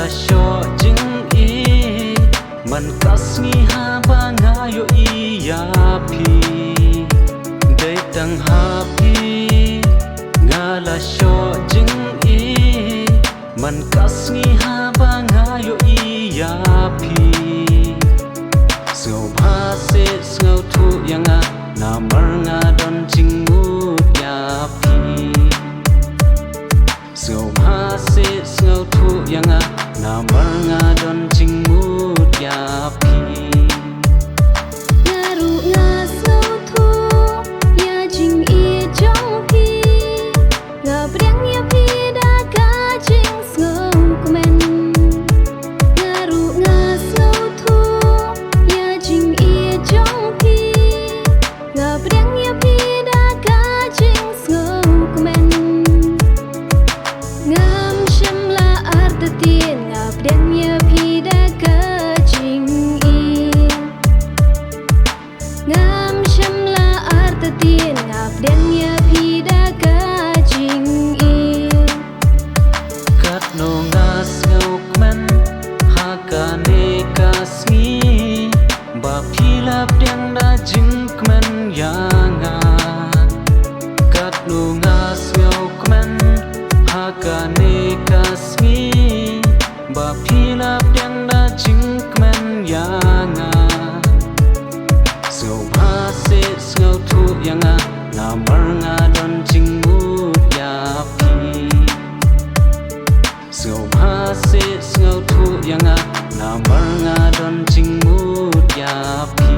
la sho jing I man kasngi ha ba nga yo I ya pi dai tang ha pi nga la sho jing I man kasngi ha ba nga yo I ya pi sngau ba se sngau thu yanga na mar nga don jing mu ya pi sngau ba se sngau thu yanga na mar nga don jing mu ya pi ngaru nga sngau thu ya jing I jong pi nga briang ya pi da ka jing sngau kumen ngaru nga sngau thu ya jing I jong pi nga briang ya pi da ka jing sngau kumen ngam sham la artatin nga briang ya pi da ka jing I ngam sham la artatin nga briang ya pi da ka jing I kat no nga sngau kmen ha ka ne ka sngi ba philap deng da jing kmen ya nga kat no nga sngau kmen ha ka ne ka sngi ba philap deng da jing kmen ya nga sngau ba se sngau thu ya nga na mar nga don jing mu ya pi sngau ba se sngau thu ya nga na mar nga don jing mu ya pi